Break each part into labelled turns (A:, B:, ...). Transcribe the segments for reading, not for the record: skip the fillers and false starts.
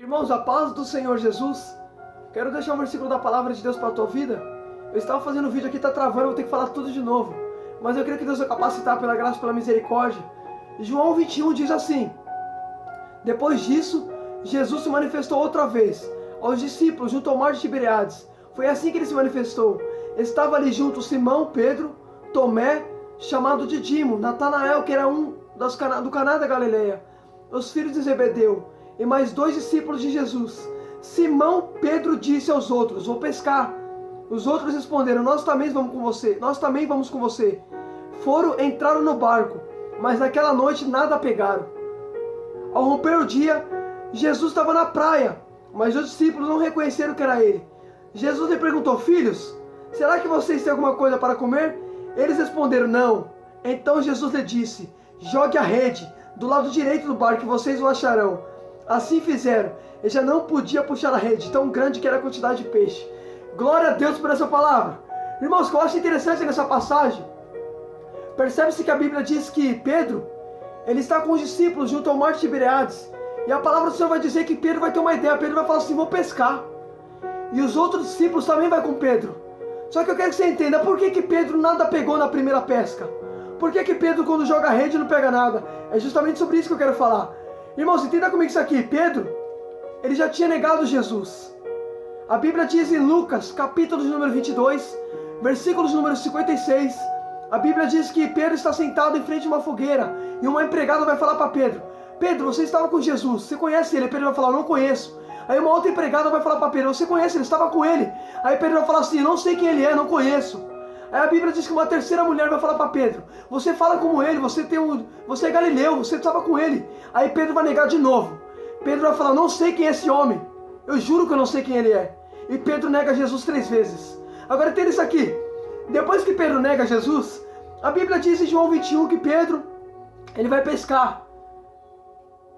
A: Irmãos, a paz do Senhor Jesus. Quero deixar um versículo da palavra de Deus para a tua vida. Eu estava fazendo um vídeo aqui, está travando, vou ter que falar tudo de novo. Mas eu creio que Deus vai capacitar pela graça e pela misericórdia. João 21 diz assim: depois disso, Jesus se manifestou outra vez aos discípulos junto ao mar de Tiberíades. Foi assim que ele se manifestou. Estava ali junto Simão, Pedro, Tomé, chamado de Dimo, Natanael, que era do Caná da Galileia, os filhos de Zebedeu, e mais 2 discípulos de Jesus. Simão Pedro disse aos outros: vou pescar. Os outros responderam: nós também vamos com você. Nós também vamos com você. Entraram no barco, mas naquela noite nada pegaram. Ao romper o dia, Jesus estava na praia, mas os discípulos não reconheceram que era ele. Jesus lhe perguntou: filhos, será que vocês têm alguma coisa para comer? Eles responderam: não. Então Jesus lhe disse: jogue a rede do lado direito do barco e vocês o acharão. Assim fizeram. Ele já não podia puxar a rede, tão grande que era a quantidade de peixe. Glória a Deus por essa palavra. Irmãos, o que eu acho interessante nessa passagem, percebe-se que a Bíblia diz que Pedro, ele está com os discípulos junto ao mar de Tiberíades. E a palavra do Senhor vai dizer que Pedro vai ter uma ideia. Pedro vai falar assim: vou pescar. E os outros discípulos também vão com Pedro. Só que eu quero que você entenda, por que Pedro nada pegou na primeira pesca? Por que Pedro, quando joga a rede, não pega nada? É justamente sobre isso que eu quero falar. Irmãos, entenda comigo isso aqui. Pedro, ele já tinha negado Jesus. A Bíblia diz em Lucas, capítulo de número 22, versículos número 56, a Bíblia diz que Pedro está sentado em frente a uma fogueira, e uma empregada vai falar para Pedro: Pedro, você estava com Jesus, você conhece ele? Pedro vai falar: não conheço. Aí uma outra empregada vai falar para Pedro: você conhece ele? Estava com ele. Aí Pedro vai falar assim: não sei quem ele é, não conheço. Aí a Bíblia diz que uma terceira mulher vai falar para Pedro: você fala como ele, você é galileu, você estava com ele. Aí Pedro vai negar de novo. Pedro vai falar: não sei quem é esse homem, eu juro que eu não sei quem ele é. E Pedro nega Jesus 3 vezes. Agora entenda isso aqui. Depois que Pedro nega Jesus, a Bíblia diz em João 21 que Pedro, ele vai pescar.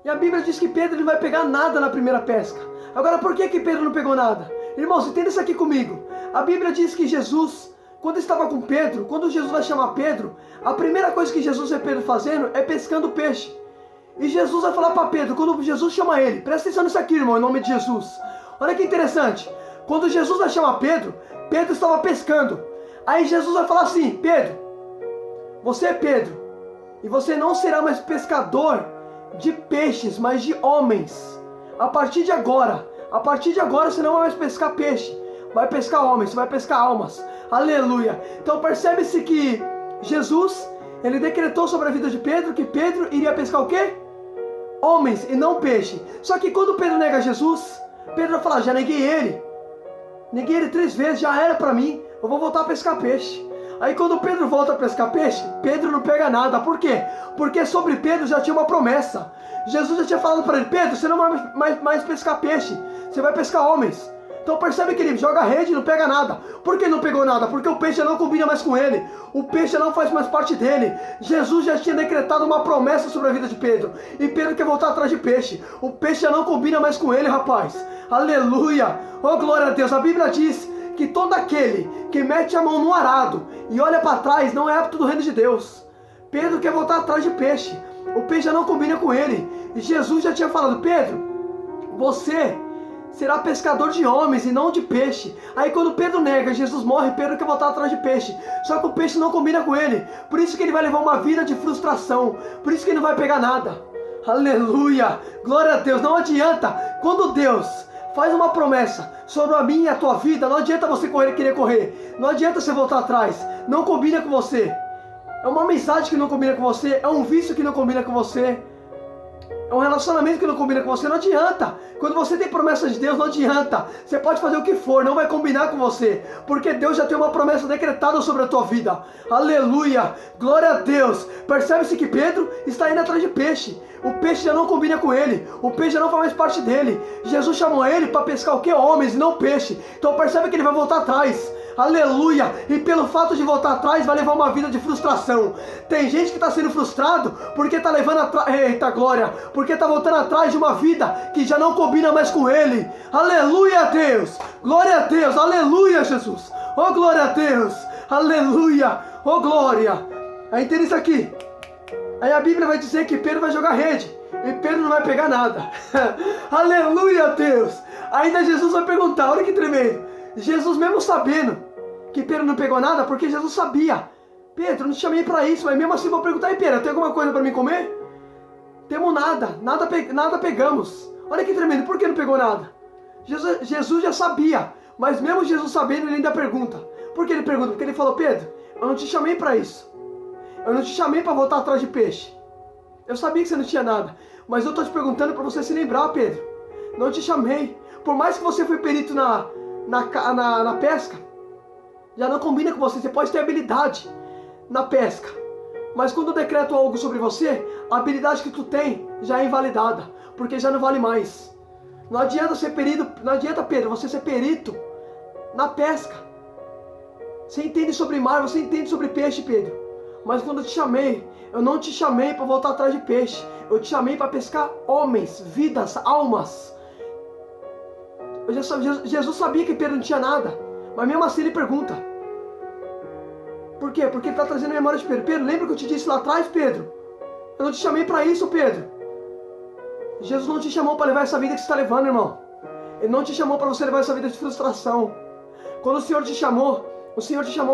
A: E a Bíblia diz que Pedro não vai pegar nada na primeira pesca. Agora, por que Pedro não pegou nada? Irmãos, entenda isso aqui comigo. A Bíblia diz que Jesus, quando estava com Pedro, quando Jesus vai chamar Pedro, a primeira coisa que Jesus vê Pedro fazendo é pescando peixe. E Jesus vai falar para Pedro, quando Jesus chama ele, presta atenção nisso aqui, irmão, em nome de Jesus. Olha que interessante. Quando Jesus vai chamar Pedro, Pedro estava pescando. Aí Jesus vai falar assim: Pedro, você é Pedro, e você não será mais pescador de peixes, mas de homens. A partir de agora você não vai mais pescar peixe, vai pescar homens, você vai pescar almas. Aleluia. Então percebe-se que Jesus, ele decretou sobre a vida de Pedro que Pedro iria pescar o quê? Homens e não peixe. Só que quando Pedro nega Jesus, Pedro vai falar: já neguei ele 3 vezes, já era pra mim, eu vou voltar a pescar peixe. Aí quando Pedro volta a pescar peixe, Pedro não pega nada. Por quê? Porque sobre Pedro já tinha uma promessa. Jesus já tinha falado para ele: Pedro, você não vai mais pescar peixe, você vai pescar homens. Então percebe que ele joga a rede e não pega nada. Por que não pegou nada? Porque o peixe não combina mais com ele. O peixe não faz mais parte dele. Jesus já tinha decretado uma promessa sobre a vida de Pedro. E Pedro quer voltar atrás de peixe. O peixe já não combina mais com ele, rapaz. Aleluia. Oh, glória a Deus. A Bíblia diz que todo aquele que mete a mão no arado e olha para trás não é apto do reino de Deus. Pedro quer voltar atrás de peixe. O peixe já não combina com ele. E Jesus já tinha falado: Pedro, você será pescador de homens e não de peixe. Aí quando Pedro nega, Jesus morre, Pedro quer voltar atrás de peixe. Só que o peixe não combina com ele. Por isso que ele vai levar uma vida de frustração. Por isso que ele não vai pegar nada. Aleluia. Glória a Deus. Não adianta. Quando Deus faz uma promessa sobre a minha e a tua vida, não adianta você querer correr. Não adianta você voltar atrás. Não combina com você. É uma amizade que não combina com você. É um vício que não combina com você. É um relacionamento que não combina com você. Não adianta. Quando você tem promessas de Deus, não adianta. Você pode fazer o que for, não vai combinar com você. Porque Deus já tem uma promessa decretada sobre a tua vida. Aleluia. Glória a Deus. Percebe-se que Pedro está indo atrás de peixe. O peixe já não combina com ele. O peixe já não faz mais parte dele. Jesus chamou ele para pescar o que? Homens e não peixe. Então percebe que ele vai voltar atrás. Aleluia. E pelo fato de voltar atrás, vai levar uma vida de frustração. Tem gente que está sendo frustrado porque está levando atrás, eita glória, porque está voltando atrás de uma vida que já não combina mais com ele. Aleluia a Deus. Glória a Deus. Aleluia, Jesus. Oh, glória a Deus. Aleluia. Oh, glória. Aí entende isso aqui. Aí a Bíblia vai dizer que Pedro vai jogar rede. e Pedro não vai pegar nada. Aleluia, Deus! Ainda Jesus vai perguntar, olha que tremendo. Jesus mesmo sabendo que Pedro não pegou nada, porque Jesus sabia. Pedro, não te chamei para isso, mas mesmo assim vou perguntar, e Pedro, tem alguma coisa para mim comer? Temos nada pegamos. Olha que tremendo, por que não pegou nada? Jesus já sabia, mas mesmo Jesus sabendo, ele ainda pergunta. Por que ele pergunta? Porque ele falou, Pedro, eu não te chamei para isso. Eu não te chamei para voltar atrás de peixe. Eu sabia que você não tinha nada, mas eu estou te perguntando para você se lembrar, Pedro. Não te chamei. Por mais que você foi perito na pesca, já não combina com você. Você pode ter habilidade na pesca, mas quando eu decreto algo sobre você, a habilidade que tu tem já é invalidada, porque já não vale mais. Não adianta ser perito, não adianta, Pedro, você ser perito na pesca. Você entende sobre mar, você entende sobre peixe, Pedro. Mas quando eu te chamei, eu não te chamei para voltar atrás de peixe. Eu te chamei para pescar homens, vidas, almas. Jesus sabia que Pedro não tinha nada, mas mesmo assim ele pergunta. Por quê? Porque ele está trazendo a memória de Pedro. Pedro, lembra que eu te disse lá atrás, Pedro? Eu não te chamei para isso, Pedro. Jesus não te chamou para levar essa vida que você está levando, irmão. Ele não te chamou para você levar essa vida de frustração. Quando o Senhor te chamou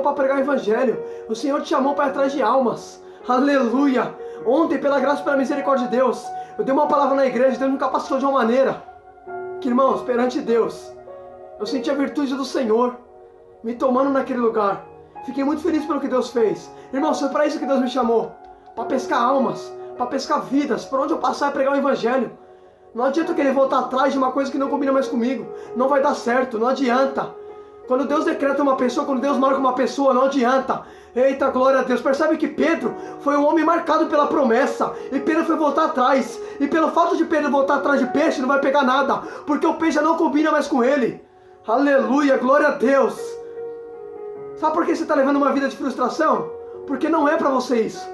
A: para pregar o Evangelho. O Senhor te chamou para ir atrás de almas. Aleluia! Ontem, pela graça e pela misericórdia de Deus, eu dei uma palavra na igreja, Deus me capacitou de uma maneira que, irmãos, perante Deus, eu senti a virtude do Senhor me tomando naquele lugar. Fiquei muito feliz pelo que Deus fez. Irmãos, foi para isso que Deus me chamou. Para pescar almas, para pescar vidas, por onde eu passar e pregar o Evangelho. Não adianta eu querer voltar atrás de uma coisa que não combina mais comigo. Não vai dar certo, não adianta. Quando Deus decreta uma pessoa, quando Deus marca uma pessoa, não adianta. Eita, glória a Deus. Percebe que Pedro foi um homem marcado pela promessa. E Pedro foi voltar atrás. E pelo fato de Pedro voltar atrás de peixe, não vai pegar nada. Porque o peixe já não combina mais com ele. Aleluia, glória a Deus. Sabe por que você está levando uma vida de frustração? Porque não é para você isso.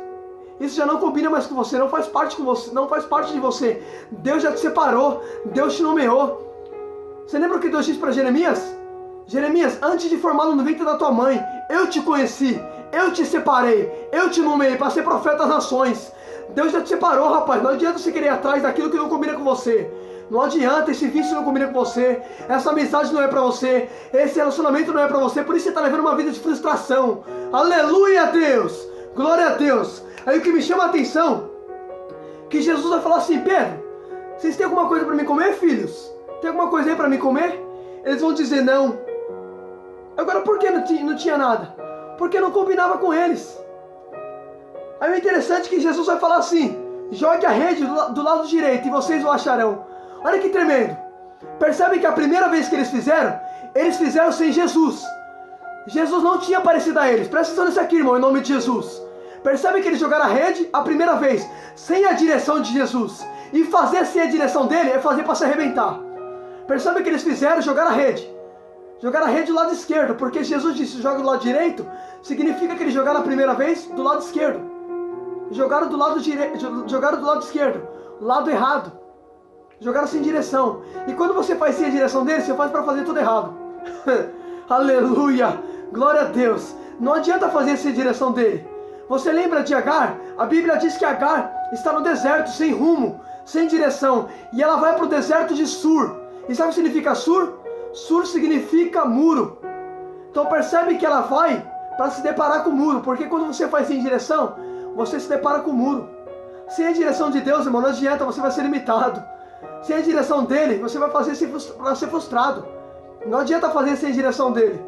A: Isso já não combina mais com você, não faz parte com você, não faz parte de você. Deus já te separou, Deus te nomeou. Você lembra o que Deus disse para Jeremias? Jeremias, antes de formá-lo no ventre da tua mãe, eu te conheci, eu te separei, eu te nomeei para ser profeta das nações. Deus já te separou, rapaz. Não adianta você querer ir atrás daquilo que não combina com você. Não adianta, esse vício não combina com você, essa amizade não é para você, esse relacionamento não é para você, por isso você está levando uma vida de frustração. Aleluia, Deus! Glória a Deus! Aí o que me chama a atenção, que Jesus vai falar assim, Pedro, vocês têm alguma coisa para me comer, filhos? Tem alguma coisa aí para me comer? Eles vão dizer não. Agora por que não tinha nada? Porque não combinava com eles. Aí o interessante é que Jesus vai falar assim, jogue a rede do lado direito e vocês o acharão. Olha que tremendo. Percebe que a primeira vez que eles fizeram sem Jesus. Jesus não tinha aparecido a eles. Presta atenção nisso aqui, irmão, em nome de Jesus. Percebe que eles jogaram a rede a primeira vez, sem a direção de Jesus. E fazer sem a direção dele é fazer para se arrebentar. Percebe que eles fizeram, jogaram a rede. Jogaram a rede do lado esquerdo, porque Jesus disse, joga do lado direito, significa que eles jogaram a primeira vez do lado esquerdo. Jogaram do lado direito, jogaram do lado esquerdo, lado errado. Jogaram sem direção. E quando você faz sem a direção dele, você faz para fazer tudo errado. Aleluia! Glória a Deus! Não adianta fazer sem a direção dele. Você lembra de Agar? A Bíblia diz que Agar está no deserto, sem rumo, sem direção. E ela vai para o deserto de Sur. E sabe o que significa Sur? Sur significa muro. Então percebe que ela vai para se deparar com o muro. Porque quando você faz sem direção, você se depara com o muro. Sem a direção de Deus, irmão, não adianta, você vai ser limitado. Sem a direção dele, você vai fazer para ser frustrado. Não adianta fazer sem a direção dele.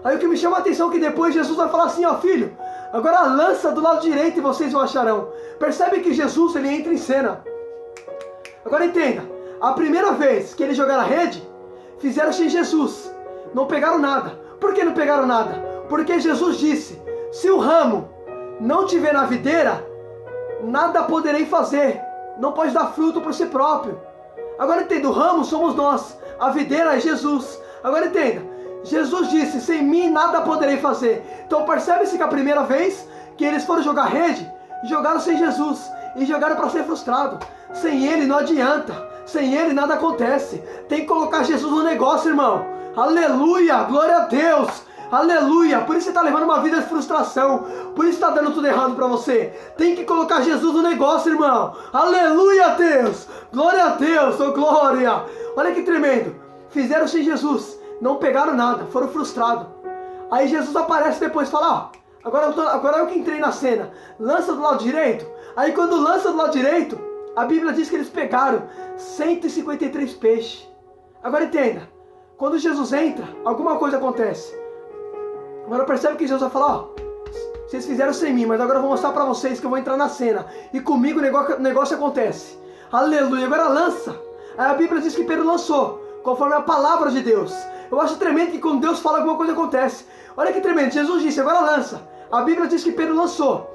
A: Aí o que me chama a atenção é que depois Jesus vai falar assim, ó filho, agora lança do lado direito e vocês o acharão. Percebe que Jesus, ele entra em cena. Agora entenda, a primeira vez que eles jogaram a rede, fizeram sem Jesus. Não pegaram nada. Por que não pegaram nada? Porque Jesus disse, se o ramo não tiver na videira, nada poderei fazer. Não pode dar fruto por si próprio. Agora entenda, o ramo somos nós, a videira é Jesus. Agora entenda, Jesus disse, sem mim nada poderei fazer. Então percebe-se que a primeira vez que eles foram jogar rede, jogaram sem Jesus. E jogaram para ser frustrado. Sem ele não adianta, sem ele nada acontece. Tem que colocar Jesus no negócio, irmão. Aleluia, glória a Deus. Aleluia. Por isso você está levando uma vida de frustração. Por isso está dando tudo errado para você. Tem que colocar Jesus no negócio, irmão. Aleluia, Deus. Glória a Deus, oh glória. Olha que tremendo. Fizeram sem Jesus. Não pegaram nada. Foram frustrados. Aí Jesus aparece depois e fala, ó, agora eu que entrei na cena. Lança do lado direito. Aí quando lança do lado direito, a Bíblia diz que eles pegaram 153 peixes. Agora entenda. Quando Jesus entra, alguma coisa acontece. Agora percebe que Jesus vai falar, ó, vocês fizeram sem mim, mas agora eu vou mostrar pra vocês que eu vou entrar na cena. E comigo o negócio acontece. Aleluia, agora lança. Aí a Bíblia diz que Pedro lançou, conforme a palavra de Deus. Eu acho tremendo que quando Deus fala, alguma coisa acontece. Olha que tremendo, Jesus disse, agora lança. A Bíblia diz que Pedro lançou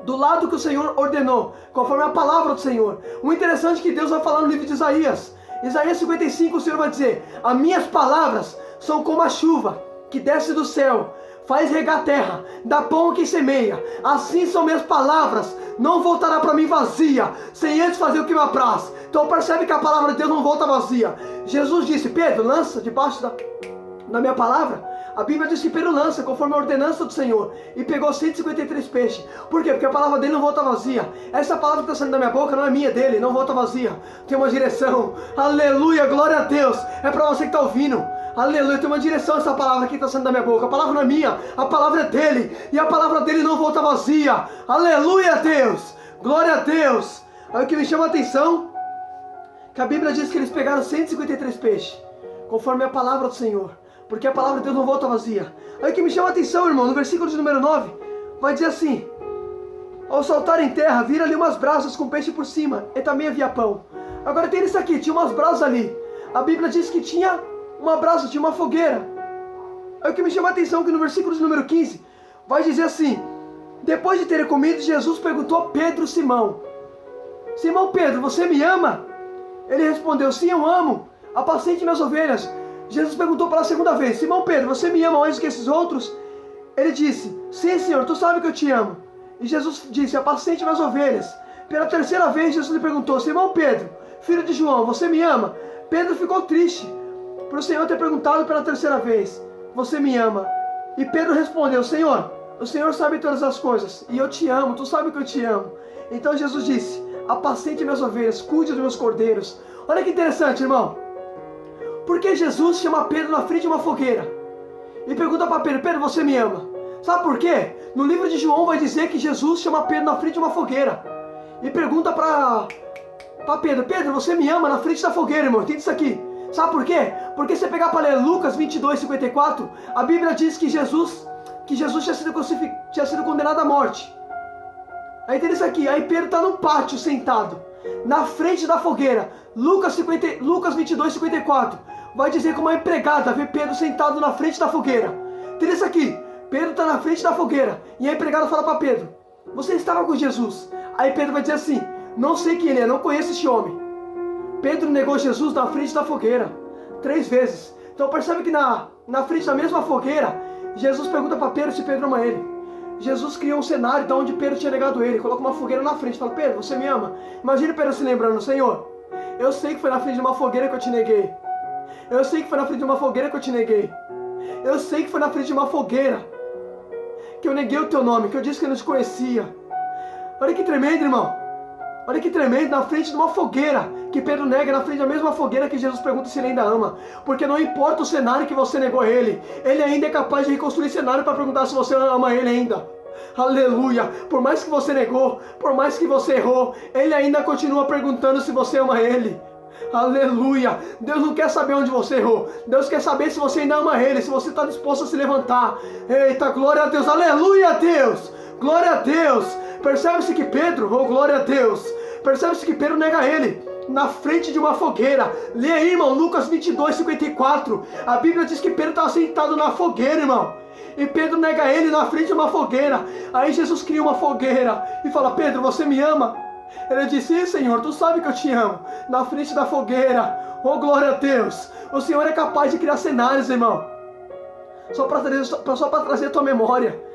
A: do lado que o Senhor ordenou, conforme a palavra do Senhor. O interessante é que Deus vai falar no livro de Isaías. Isaías 55, o Senhor vai dizer, as minhas palavras são como a chuva que desce do céu, faz regar a terra, dá pão a quem semeia. Assim são minhas palavras, não voltará para mim vazia, sem antes fazer o que me apraz. Então percebe que a palavra de Deus não volta vazia. Jesus disse, Pedro, lança debaixo da minha palavra. A Bíblia diz que Pedro lança, conforme a ordenança do Senhor, e pegou 153 peixes. Por quê? Porque a palavra dele não volta vazia. Essa palavra que está saindo da minha boca não é minha, dele, não volta vazia. Tem uma direção. Aleluia, glória a Deus. É para você que está ouvindo. Aleluia, tem uma direção essa palavra que está saindo da minha boca. A palavra não é minha, a palavra é dele. E a palavra dele não volta vazia. Aleluia, Deus. Glória a Deus. Aí o que me chama a atenção, que a Bíblia diz que eles pegaram 153 peixes, conforme a palavra do Senhor. Porque a palavra de Deus não volta vazia. Aí o que me chama a atenção, irmão, no versículo de número 9, vai dizer assim, ao saltar em terra, viram ali umas brasas com peixe por cima, e também havia pão. Agora tem isso aqui, tinha umas brasas ali. A Bíblia diz que tinha uma brasa, tinha uma fogueira. Aí o que me chama a atenção é que no versículo de número 15, vai dizer assim, depois de terem comido, Jesus perguntou a Pedro, Simão, Pedro, você me ama? Ele respondeu, sim, eu amo, apacente minhas ovelhas. Jesus perguntou pela segunda vez, Simão Pedro, você me ama mais do que esses outros? Ele disse, sim, Senhor, tu sabe que eu te amo. E Jesus disse, apacente minhas ovelhas. Pela terceira vez, Jesus lhe perguntou, Simão Pedro, filho de João, você me ama? Pedro ficou triste por o Senhor ter perguntado pela terceira vez, você me ama? E Pedro respondeu, Senhor, o Senhor sabe todas as coisas, e eu te amo, tu sabe que eu te amo. Então Jesus disse, apacente minhas ovelhas, cuide dos meus cordeiros. Olha que interessante, irmão. Porque Jesus chama Pedro na frente de uma fogueira e pergunta para Pedro, Pedro, você me ama? Sabe por quê? No livro de João vai dizer que Jesus chama Pedro na frente de uma fogueira e pergunta para Pedro, Pedro, você me ama? Na frente da fogueira, irmão, entende isso aqui? Sabe por quê? Porque se você pegar para ler Lucas 22, 54, a Bíblia diz que Jesus tinha sido condenado à morte. Aí tem isso aqui, aí Pedro está no pátio sentado, na frente da fogueira. Lucas 22, 54, vai dizer que uma empregada vê Pedro sentado na frente da fogueira. Tem isso aqui, Pedro está na frente da fogueira, e a empregada fala para Pedro, você estava com Jesus? Aí Pedro vai dizer assim, não sei quem ele é, não conheço esse homem. Pedro negou Jesus na frente da fogueira, 3 vezes. Então percebe que na frente da mesma fogueira, Jesus pergunta para Pedro se Pedro ama ele. Jesus criou um cenário de onde Pedro tinha negado ele, coloca uma fogueira na frente, fala, Pedro, você me ama? Imagine Pedro se lembrando, Senhor, eu sei que foi na frente de uma fogueira que eu te neguei. Eu sei que foi na frente de uma fogueira que eu te neguei. Eu sei que foi na frente de uma fogueira que eu neguei o teu nome, que eu disse que eu não te conhecia. Olha que tremendo, irmão. Olha que tremendo, na frente de uma fogueira que Pedro nega, na frente da mesma fogueira que Jesus pergunta se ele ainda ama. Porque não importa o cenário que você negou a ele, ele ainda é capaz de reconstruir cenário para perguntar se você ama ele ainda. Aleluia, por mais que você negou, por mais que você errou, ele ainda continua perguntando se você ama ele. Aleluia, Deus não quer saber onde você errou, Deus quer saber se você ainda ama ele, se você está disposto a se levantar. Eita, glória a Deus, aleluia a Deus, glória a Deus. Percebe-se que Pedro, oh glória a Deus, percebe-se que Pedro nega ele na frente de uma fogueira. Lê aí, irmão, Lucas 22, 54, a Bíblia diz que Pedro estava sentado na fogueira, irmão, e Pedro nega ele na frente de uma fogueira. Aí Jesus cria uma fogueira e fala, Pedro, você me ama? Ele disse, sim, Senhor, tu sabe que eu te amo. Na frente da fogueira, oh glória a Deus, o Senhor é capaz de criar cenários, irmão, só para trazer a tua memória.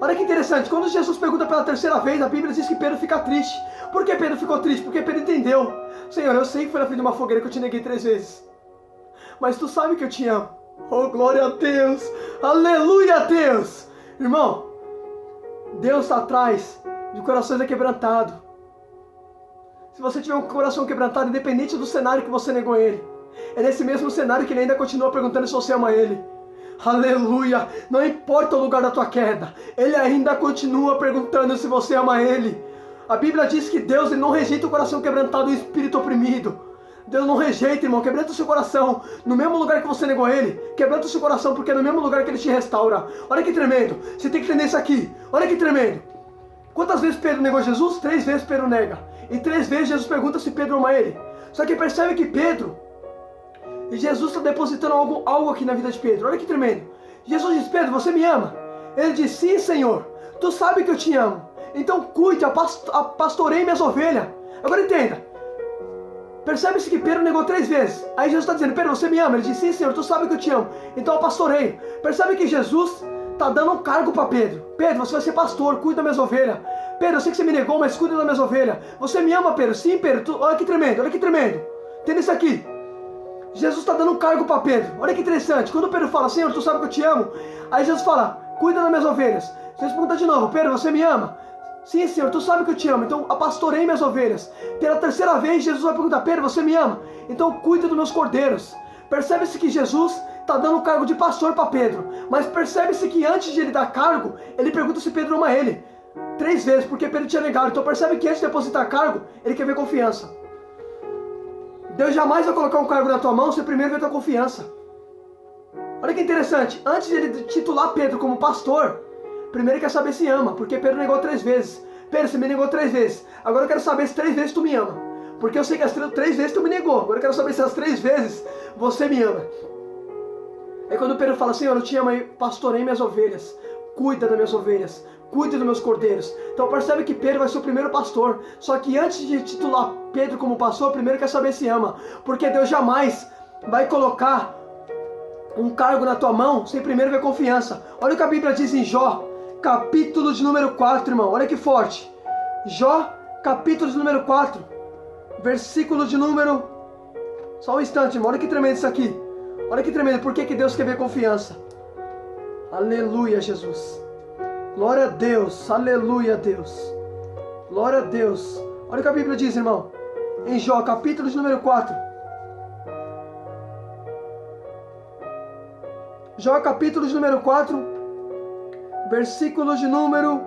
A: Olha que interessante, quando Jesus pergunta pela terceira vez, a Bíblia diz que Pedro fica triste. Por que Pedro ficou triste? Porque Pedro entendeu, Senhor, eu sei que foi na frente de uma fogueira que eu te neguei 3 vezes, mas tu sabe que eu te amo. Oh, glória a Deus! Aleluia a Deus! Irmão, Deus está atrás de corações quebrantados. Se você tiver um coração quebrantado, independente do cenário que você negou Ele, é nesse mesmo cenário que Ele ainda continua perguntando se você ama Ele. Aleluia! Não importa o lugar da tua queda, Ele ainda continua perguntando se você ama Ele. A Bíblia diz que Deus ele não rejeita o coração quebrantado e o espírito oprimido. Deus não rejeita, irmão. Quebranta o seu coração no mesmo lugar que você negou Ele. Quebranta o seu coração porque é no mesmo lugar que Ele te restaura. Olha que tremendo. Você tem que entender isso aqui. Olha que tremendo. Quantas vezes Pedro negou Jesus? 3 vezes Pedro nega. E 3 vezes Jesus pergunta se Pedro ama Ele. Só que percebe que Pedro... E Jesus está depositando algo aqui na vida de Pedro. Olha que tremendo. Jesus diz: Pedro, você me ama? Ele diz: sim, Senhor. Tu sabe que eu te amo. Então cuide, pastorei minhas ovelhas. Agora entenda. Percebe-se que Pedro negou 3 vezes. Aí Jesus está dizendo: Pedro, você me ama? Ele diz: sim, Senhor, tu sabe que eu te amo. Então eu pastoreio. Percebe que Jesus está dando um cargo para Pedro. Pedro, você vai ser pastor, cuida das minhas ovelhas. Pedro, eu sei que você me negou, mas cuida das minhas ovelhas. Você me ama, Pedro? Sim, Pedro. Olha que tremendo, olha que tremendo. Entenda isso aqui. Jesus está dando um cargo para Pedro. Olha que interessante. Quando Pedro fala: Senhor, tu sabe que eu te amo. Aí Jesus fala: cuida das minhas ovelhas. Jesus pergunta de novo: Pedro, você me ama? Sim, Senhor, tu sabe que eu te amo. Então pastorei minhas ovelhas. Pela 3ª vez, Jesus vai perguntar: Pedro, você me ama? Então cuida dos meus cordeiros. Percebe-se que Jesus está dando um cargo de pastor para Pedro. Mas percebe-se que antes de ele dar cargo, ele pergunta se Pedro ama ele. 3 vezes, porque Pedro tinha negado. Então percebe que antes de depositar cargo, ele quer ver confiança. Deus jamais vai colocar um cargo na tua mão se primeiro ver tua confiança. Olha que interessante. Antes de ele titular Pedro como pastor, primeiro quer saber se ama, porque Pedro negou 3 vezes. Pedro, você me negou 3 vezes. Agora eu quero saber se 3 vezes tu me ama. Porque eu sei que as 3 vezes tu me negou. Agora eu quero saber se as 3 vezes você me ama. Aí quando Pedro fala: Senhor, eu te amo, aí pastorei minhas ovelhas. Cuida das minhas ovelhas. Cuida dos meus cordeiros. Então percebe que Pedro vai ser o primeiro pastor. Só que antes de titular Pedro como pastor, primeiro quer saber se ama. Porque Deus jamais vai colocar um cargo na tua mão sem primeiro ver confiança. Olha o que a Bíblia diz em Jó, capítulo de número 4, irmão. Olha que forte. Jó, capítulo de número 4, versículo de número... Só um instante, irmão. Olha que tremendo isso aqui. Olha que tremendo. Por que Deus quer ver confiança? Aleluia, Jesus. Glória a Deus. Aleluia, Deus. Glória a Deus. Olha o que a Bíblia diz, irmão. Em Jó, capítulo de número 4. Jó, capítulo de número 4, versículo de número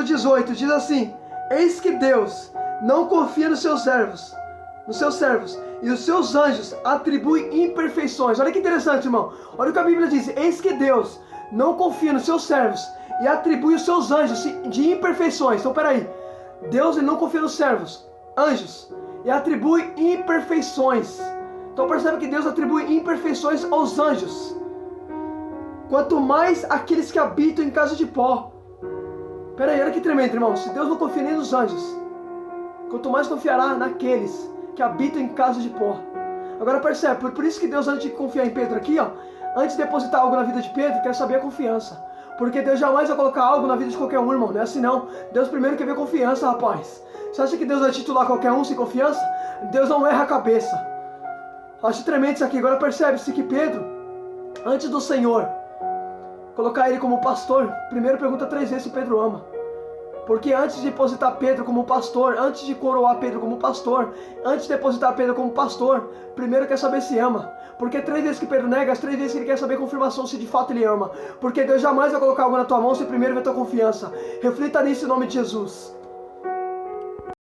A: 18, diz assim: eis que Deus não confia nos seus servos, e os seus anjos atribuem imperfeições. Olha que interessante, irmão. Olha o que a Bíblia diz: eis que Deus não confia nos seus servos e atribui os seus anjos de imperfeições. Então peraí, Deus ele não confia nos servos, anjos, e atribui imperfeições. Então percebe que Deus atribui imperfeições aos anjos. Quanto mais aqueles que habitam em casa de pó. Peraí, olha que tremendo, irmão. Se Deus não confia nem nos anjos, quanto mais confiará naqueles que habitam em casa de pó. Agora percebe, por isso que Deus, antes de confiar em Pedro aqui, ó, antes de depositar algo na vida de Pedro, quer saber a confiança. Porque Deus jamais vai colocar algo na vida de qualquer um, irmão. Não é assim não. Deus primeiro quer ver confiança, rapaz. Você acha que Deus vai titular qualquer um sem confiança? Deus não erra a cabeça. Acho tremendo isso aqui. Agora percebe-se que Pedro, antes do Senhor colocar ele como pastor, primeiro pergunta 3 vezes se Pedro ama. Porque antes de depositar Pedro como pastor, antes de coroar Pedro como pastor, antes de depositar Pedro como pastor, primeiro quer saber se ama. Porque 3 vezes que Pedro nega, as 3 vezes que ele quer saber a confirmação se de fato ele ama. Porque Deus jamais vai colocar algo na tua mão se primeiro ver tua confiança. Reflita nisso em nome de Jesus.